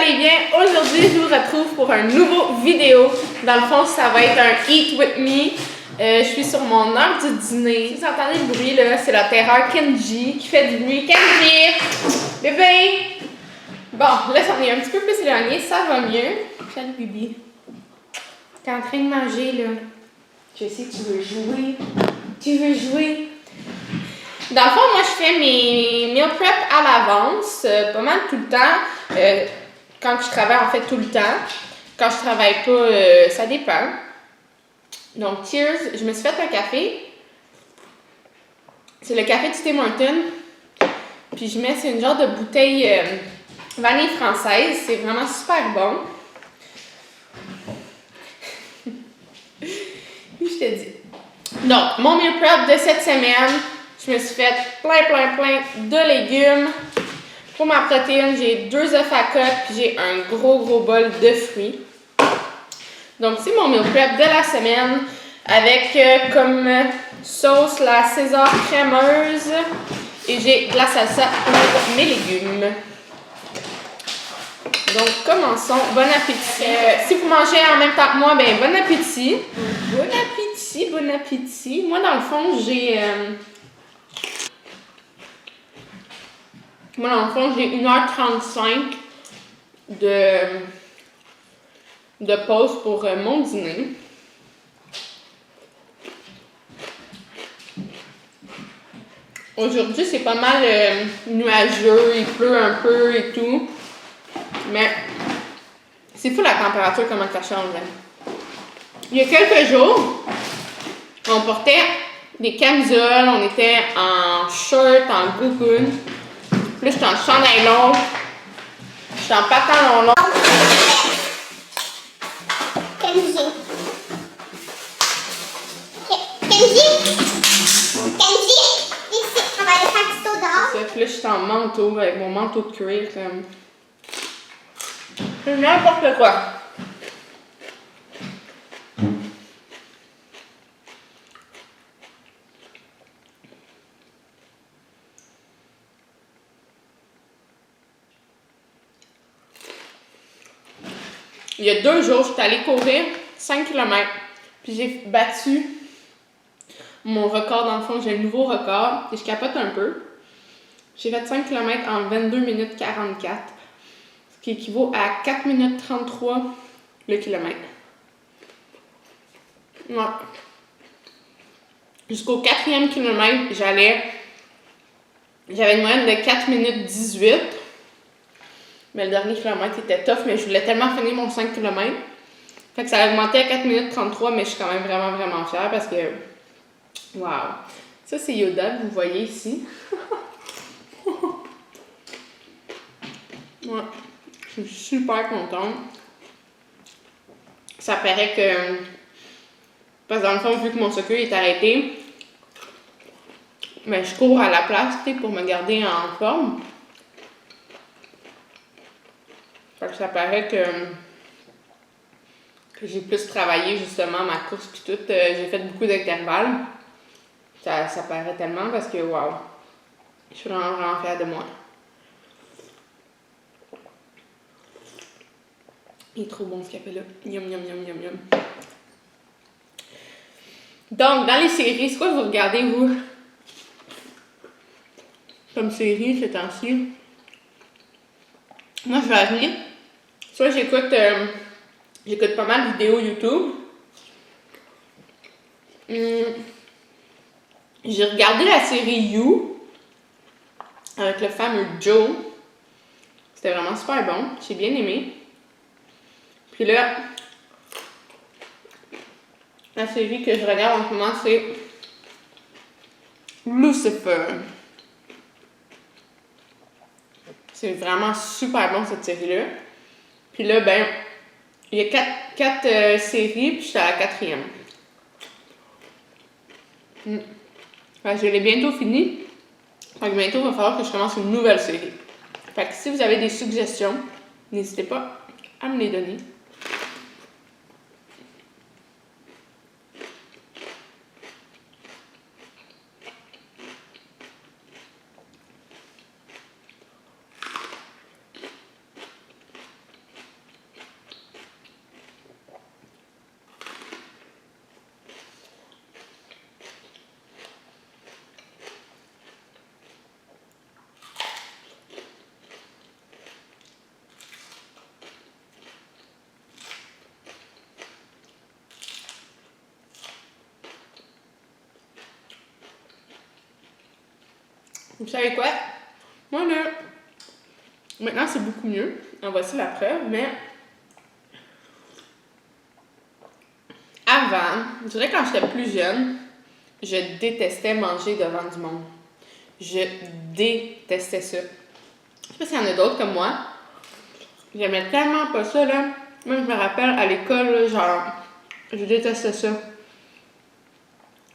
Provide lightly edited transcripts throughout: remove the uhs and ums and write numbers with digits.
allez bien? Aujourd'hui, je vous retrouve pour un nouveau vidéo. Dans le fond, ça va être un Eat With Me. Je suis sur mon heure du dîner. Si vous entendez le bruit, là, c'est la terreur Kenji qui fait du bruit. Kenji! Bébé! Bon, là, ça en est un petit peu plus éloigné. Ça va mieux. Salut, Bibi. T'es en train de manger, là. Je sais que tu veux jouer. Tu veux jouer? Dans le fond, moi, je fais mes meal prep à l'avance, pas mal tout le temps. Quand je travaille, en fait, tout le temps. Quand je travaille pas, ça dépend. Donc, cheers. Je me suis fait un café. C'est le café de Tim Hortons. Puis je mets, c'est une genre de bouteille vanille française. C'est vraiment super bon. Je te dis. Donc, mon meal prep de cette semaine, je me suis fait plein de légumes. Pour ma protéine, j'ai 2 œufs à coque puis j'ai un gros bol de fruits. Donc, c'est mon meal prep de la semaine avec comme sauce la César crémeuse et j'ai de la salsa pour mes légumes. Donc, commençons. Bon appétit. Si vous mangez en même temps que moi, ben bon appétit. Bon appétit. Moi, dans le fond, j'ai... Moi, dans le fond, j'ai 1h35 de pause pour mon dîner. Aujourd'hui, c'est pas mal nuageux, il pleut un peu et tout. Mais c'est fou la température, comment ça change. Hein? Il y a quelques jours, on portait des camisoles, on était en short, en gougoune. Plus j'étais en chandail long, j'étais en pantalon long. Kenji, ici, on va aller faire du saut dehors. Ça, puis là, j'étais en manteau, avec mon manteau de cuir, comme... C'est n'importe quoi. Il y a 2 jours, je suis allée courir 5 km. Puis j'ai battu mon record. Dans le fond, j'ai un nouveau record. Et je capote un peu. J'ai fait 5 km en 22 minutes 44. Ce qui équivaut à 4 minutes 33 le kilomètre. Ouais. Jusqu'au 4e kilomètre, j'avais une moyenne de 4 minutes 18. Mais le dernier kilomètre était tough, mais je voulais tellement finir mon 5 km. Fait que ça a augmenté à 4 minutes 33, mais je suis quand même vraiment fière parce que... Wow! Ça, c'est Yoda, vous voyez ici. Ouais. Je suis super contente. Ça paraît que... Parce que dans le fond, vu que mon soccer est arrêté, mais je cours à la place, tu sais, pour me garder en forme. Fait que ça paraît que j'ai plus travaillé justement ma course puis tout. J'ai fait beaucoup d'intervalles. Ça paraît tellement parce que wow. Je suis vraiment fière de moi. Il est trop bon ce café-là. Yum. Donc, dans les séries, c'est quoi que vous regardez, vous? Comme série, ces temps-ci? Moi, je vais venir. Soit j'écoute pas mal de vidéos YouTube. J'ai regardé la série You avec le fameux Joe. C'était vraiment super bon. J'ai bien aimé. Puis là, la série que je regarde en ce moment, c'est Lucifer. C'est vraiment super bon cette série-là. Puis là, ben, il y a 4 séries, puis j'étais à la 4e. Fait que je l'ai bientôt fini. Fait que bientôt, il va falloir que je commence une nouvelle série. Fait que si vous avez des suggestions, n'hésitez pas à me les donner. Vous savez quoi? Moi, là, maintenant, c'est beaucoup mieux. En voici la preuve, mais avant, je dirais quand j'étais plus jeune, je détestais manger devant du monde. Je détestais ça. Je sais pas s'il y en a d'autres comme moi. J'aimais tellement pas ça, là. Moi, je me rappelle à l'école, là, genre, je détestais ça.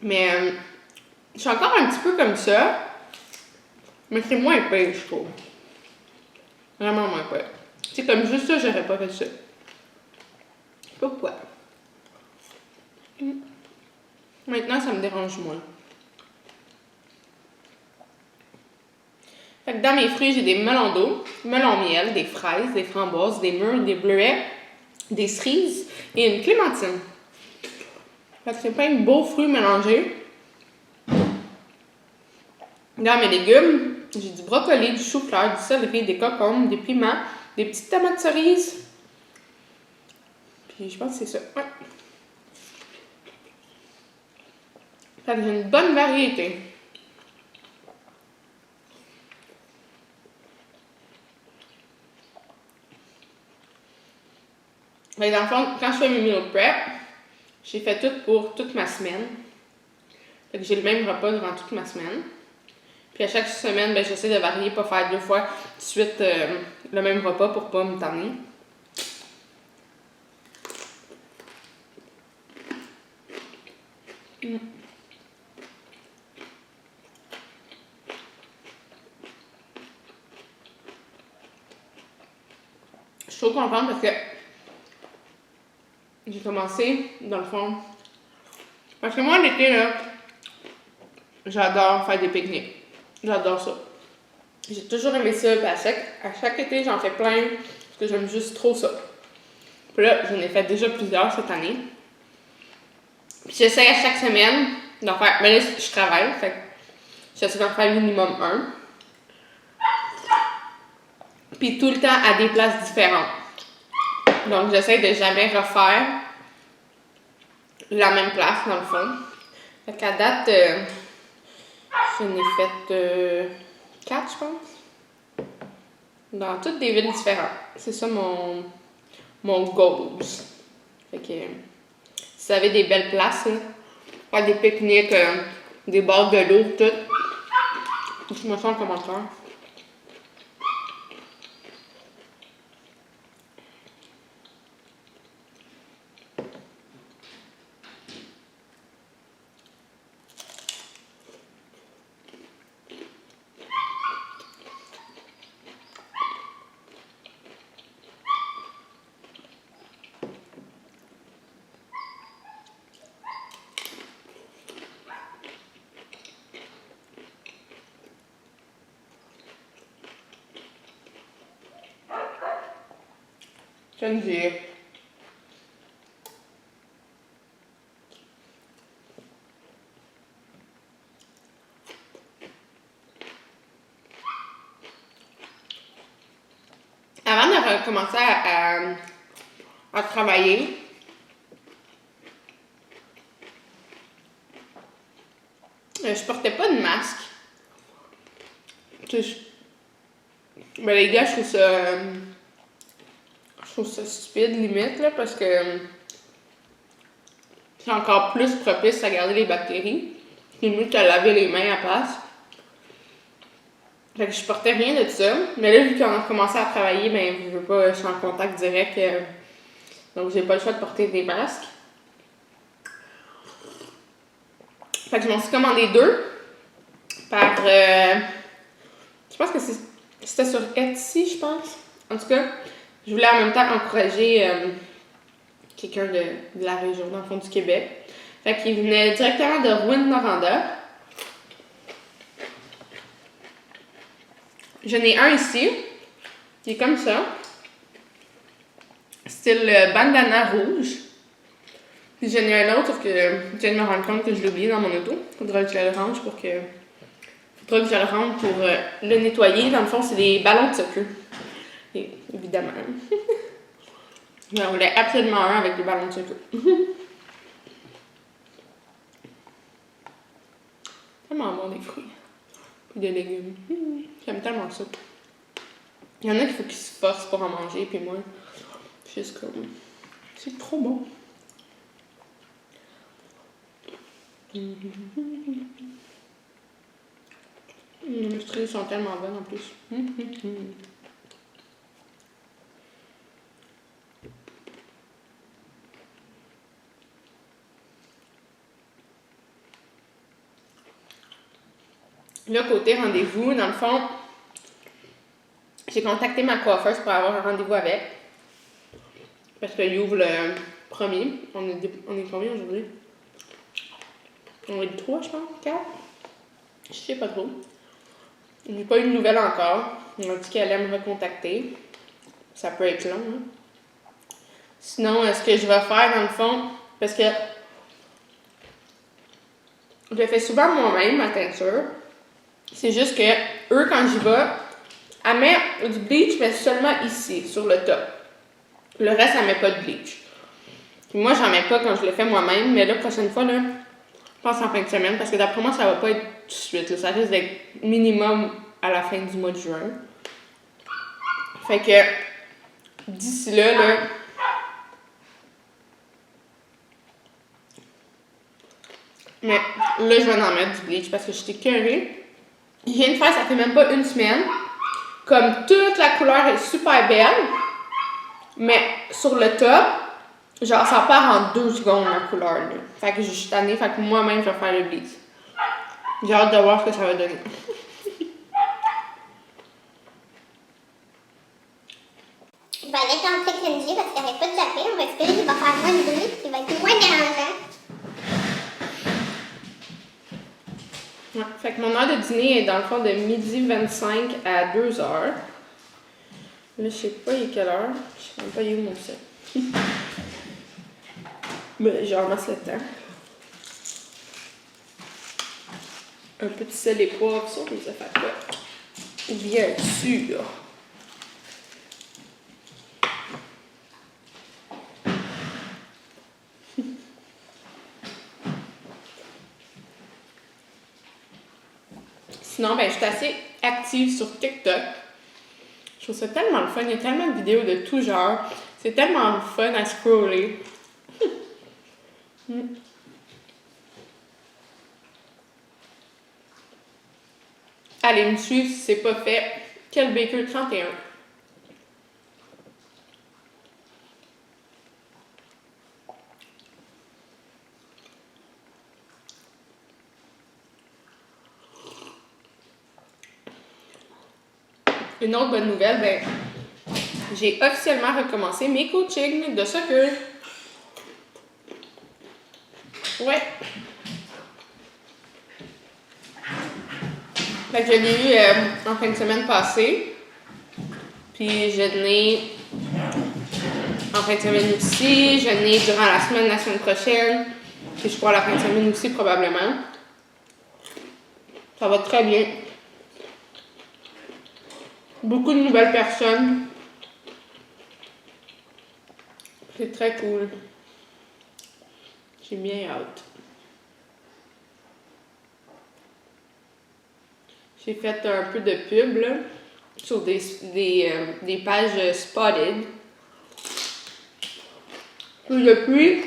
Mais je suis encore un petit peu comme ça. Mais c'est moins pire, je trouve. Vraiment moins pire. C'est comme juste ça, j'aurais pas fait ça. Je sais pas pourquoi. Maintenant, ça me dérange moins. Fait que dans mes fruits, j'ai des melons d'eau, melons miel, des fraises, des framboises, des mûres, des bleuets, des cerises et une clémentine. Fait que c'est plein de beaux fruits mélangés. Dans mes légumes, j'ai du brocoli, du chou-fleur, du céleri, des concombres, des piments, des petites tomates cerises. Puis je pense que c'est ça. Ouais. Fait que j'ai une bonne variété. Fait que dans le fond, quand je fais mes meal prep, j'ai fait tout pour toute ma semaine. Fait que j'ai le même repas durant toute ma semaine. Puis à chaque semaine, ben, j'essaie de varier, pas faire 2 fois de suite le même repas pour pas me tanner. Je suis trop contente parce que j'ai commencé, dans le fond. Parce que moi, l'été, là, j'adore faire des pique-niques. J'adore ça. J'ai toujours aimé ça. Puis à chaque été, j'en fais plein. Parce que j'aime juste trop ça. Puis là, j'en ai fait déjà plusieurs cette année. Puis j'essaie à chaque semaine d'en faire. Mais là, je travaille. Fait que j'essaie d'en faire minimum un. Puis tout le temps à des places différentes. Donc, j'essaie de jamais refaire la même place, dans le fond. Fait qu'à date, j'en ai fait 4, je pense. Dans toutes des villes différentes. C'est ça mon goals. Fait que, si vous avez des belles places, là, faire des pique-niques, des bords de l'eau, tout, dites-moi ça en commentaire. Geneviève. Avant de recommencer à travailler, je portais pas de masque. Ben les gars, je trouve ça stupide limite là, parce que c'est encore plus propice à garder les bactéries. C'est mieux de laver les mains à place. Fait que je portais rien de ça. Mais là, vu qu'on a commencé à travailler, ben je veux pas, je suis en contact direct. Donc j'ai pas le choix de porter des masques. Fait que je m'en suis commandé 2 par je pense que c'était sur Etsy, je pense. En tout cas, je voulais en même temps encourager quelqu'un de la région, dans le fond du Québec. Fait qu'il venait directement de Rouyn-Noranda. J'en ai un ici, qui est comme ça. Style bandana rouge. Puis j'en ai un autre, sauf que je viens de me rendre compte que je l'ai oublié dans mon auto. Faudra que je le range pour que... Faudra que je le range pour le nettoyer. Dans le fond, c'est des ballons de soccer. Et, évidemment. J'en voulais absolument un avec des ballons de soccer. Tellement bon des fruits. Puis des légumes. J'aime tellement ça. Il y en a qu'il faut qu'ils se forcent pour en manger, puis moi, je suis juste comme... C'est trop bon. Les fruits sont tellement bonnes en plus. Là, côté rendez-vous, dans le fond, j'ai contacté ma coiffeuse pour avoir un rendez-vous avec. Parce qu'il ouvre le 1er. On est combien aujourd'hui? On est 3, je pense, 4? Je sais pas trop. J'ai pas eu de nouvelles encore. Elle m'a dit qu'elle allait me recontacter. Ça peut être long, hein? Sinon, ce que je vais faire, dans le fond, parce que je le fais souvent moi-même, ma teinture. C'est juste que eux, quand j'y vais, elle met du bleach, mais seulement ici, sur le top. Le reste, elle met pas de bleach. Puis moi, j'en mets pas quand je le fais moi-même, mais la prochaine fois, là, je pense en fin de semaine, parce que d'après moi, ça va pas être tout de suite. Là. Ça risque d'être minimum à la fin du mois de juin. Fait que d'ici là, mais là, je vais en mettre du bleach parce que j'étais curée. Je viens de faire, ça fait même pas une semaine. Comme toute la couleur est super belle, mais sur le top, genre ça part en 2 secondes la couleur. Là. Fait que je suis tannée, fait que moi-même je vais faire le bleach. J'ai hâte de voir ce que ça va donner. Je vais aller tenter Kenji parce qu'il n'arrête pas de taper. On va espérer qu'il va faire moins de bruit, qu'il va être moins dérangeant. Ouais, fait que mon heure de dîner est dans le fond de 12h25 à 2h. Là, je sais pas il est quelle heure. Je sais même pas il est où mon sel. Mais j'en ramasse le temps. Un petit sel et poivre sur les affaires. Bien sûr. Sinon, ben, je suis assez active sur TikTok. Je trouve ça tellement le fun. Il y a tellement de vidéos de tout genre. C'est tellement le fun à scroller. Allez me suivre si c'est pas fait. Quel Baker 31. Une autre bonne nouvelle, ben, j'ai officiellement recommencé mes coachings de soccer. Ouais. Fait que je l'ai eu en fin de semaine passée. Puis je l'ai en fin de semaine aussi. Je l'ai durant la semaine prochaine. Puis je crois la fin de semaine aussi probablement. Ça va très bien. Beaucoup de nouvelles personnes. C'est très cool. J'ai bien hâte. J'ai fait un peu de pub là, sur des pages Spotted. Puis depuis,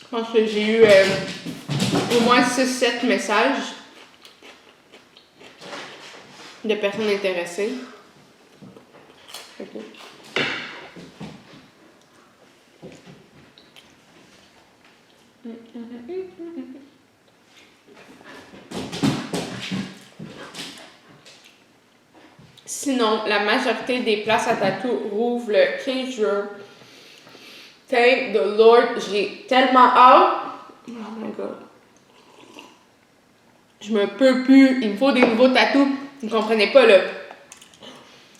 je pense que j'ai eu au moins 6-7 messages de personnes intéressées. Okay. Sinon, la majorité des places à tatou rouvrent le 15 juin. Thank the Lord, j'ai tellement hâte. Oh my god. Je me peux plus. Il me faut des nouveaux tatous. Vous ne comprenez pas, là.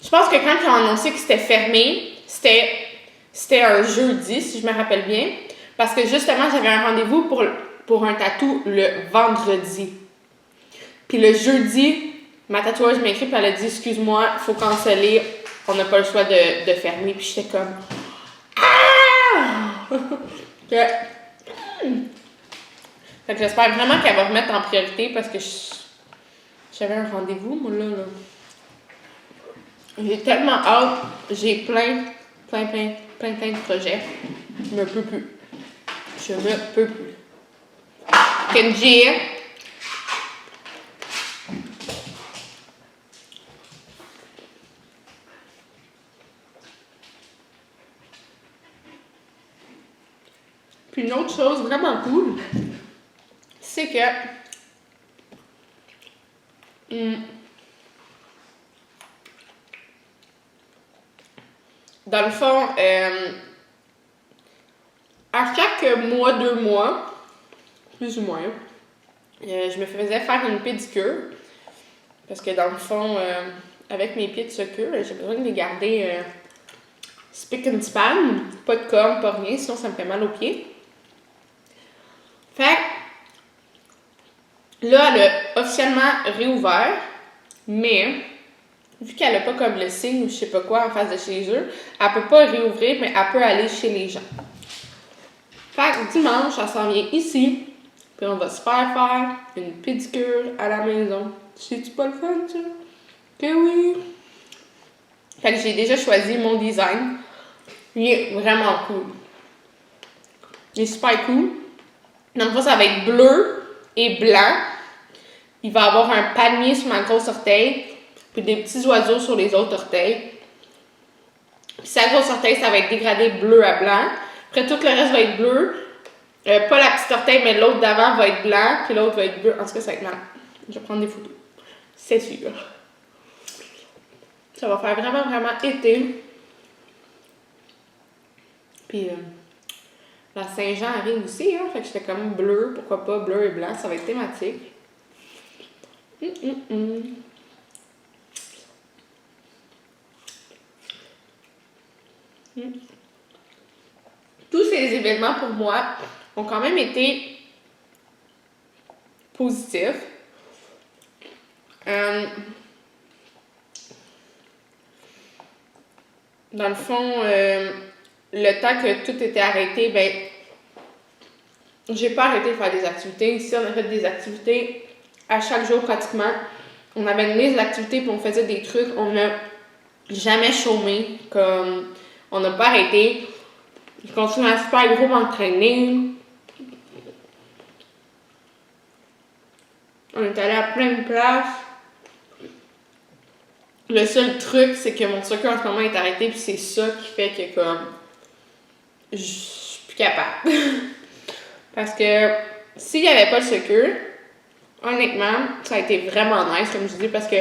Je pense que quand ils ont annoncé que c'était fermé, c'était un jeudi, si je me rappelle bien. Parce que justement, j'avais un rendez-vous pour un tatou le vendredi. Puis le jeudi, ma tatoueuse m'a écrit et elle a dit « Excuse-moi, il faut canceller. On n'a pas le choix de fermer. » Puis j'étais comme « Ah! » Fait Fait que j'espère vraiment qu'elle va remettre en priorité parce que j'avais un rendez-vous, moi, là. J'ai tellement hâte. J'ai plein de projets. Je me peux plus. Je me peux plus. Kenji. Puis une autre chose vraiment cool, c'est que dans le fond, à chaque mois, 2 mois, plus ou moins, je me faisais faire une pédicure. Parce que dans le fond, avec mes pieds de secure, j'ai besoin de les garder spick and span, pas de corne, pas rien, sinon ça me fait mal aux pieds. Fait que là, elle a officiellement réouvert, mais vu qu'elle n'a pas comme le signe ou je sais pas quoi en face de chez eux, elle peut pas réouvrir, mais elle peut aller chez les gens. Fait que dimanche, elle s'en vient ici, puis on va se faire une pédicure à la maison. C'est-tu pas le fun, ça? Que oui! Fait que j'ai déjà choisi mon design. Il est vraiment cool. Il est super cool. Donc ça va être bleu et blanc. Il va avoir un palmier sur ma grosse orteil, puis des petits oiseaux sur les autres orteils. Puis sa grosse orteil, ça va être dégradé bleu à blanc. Après, tout le reste va être bleu. Pas la petite orteil, mais l'autre d'avant va être blanc, puis l'autre va être bleu. En tout cas, ça va être mal. Je vais prendre des photos. C'est sûr. Ça va faire vraiment été. Puis la Saint-Jean arrive aussi, hein. Fait que j'étais comme bleu, pourquoi pas bleu et blanc, ça va être thématique. Tous ces événements pour moi ont quand même été positifs. Dans le fond, le temps que tout était arrêté, ben, j'ai pas arrêté de faire des activités. Ici, on a fait des activités à chaque jour pratiquement. On avait une liste d'activités puis on faisait des trucs. On n'a jamais chômé, comme on n'a pas arrêté. Je continue à super gros m'entraîner. On est allé à plein de places. Le seul truc, c'est que mon sucre en ce moment est arrêté, puis c'est ça qui fait que comme je suis plus capable. Parce que s'il n'y avait pas le sucre, honnêtement, ça a été vraiment nice, comme je dis, parce que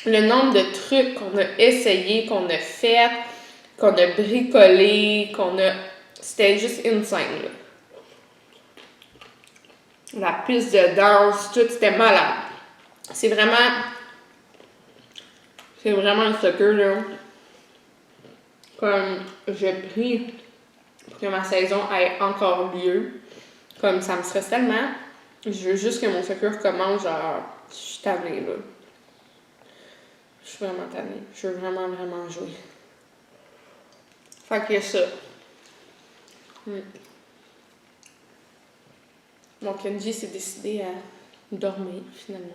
le nombre de trucs qu'on a essayé, qu'on a fait, qu'on a bricolé, c'était juste insane, là. La piste de danse, tout, c'était malade. C'est vraiment le soccer, là. Comme, je prie pour que ma saison ait encore lieu. Comme, ça me stresse tellement. Je veux juste que mon soccer commence, genre, je suis tannée, là. Je suis vraiment tannée. Je veux vraiment jouer. Fait qu'il y a ça. Mon Kenji s'est décidé à dormir, finalement.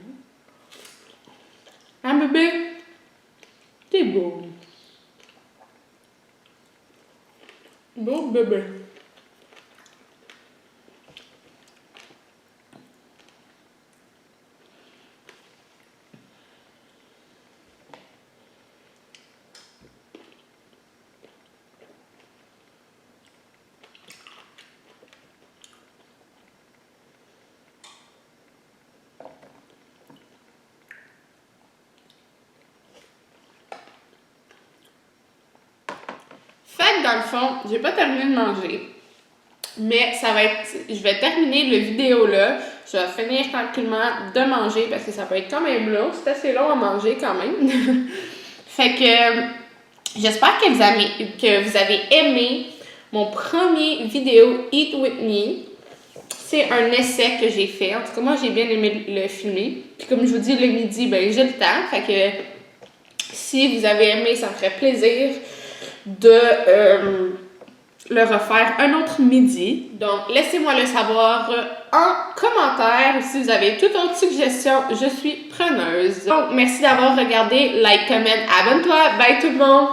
Ah, bébé! T'es beau. Beau bébé. Dans le fond, j'ai pas terminé de manger, mais ça va être, je vais terminer le vidéo là, je vais finir tranquillement de manger parce que ça peut être quand même long, c'est assez long à manger quand même. Fait que j'espère que vous avez aimé mon premier vidéo Eat With Me. C'est un essai que j'ai fait, en tout cas moi j'ai bien aimé le filmer, puis comme je vous dis le midi, ben j'ai le temps, fait que si vous avez aimé, ça me ferait plaisir de le refaire un autre midi. Donc, laissez-moi le savoir en commentaire. Si vous avez toute autre suggestion, je suis preneuse. Donc, merci d'avoir regardé. Like, comment, abonne-toi. Bye tout le monde!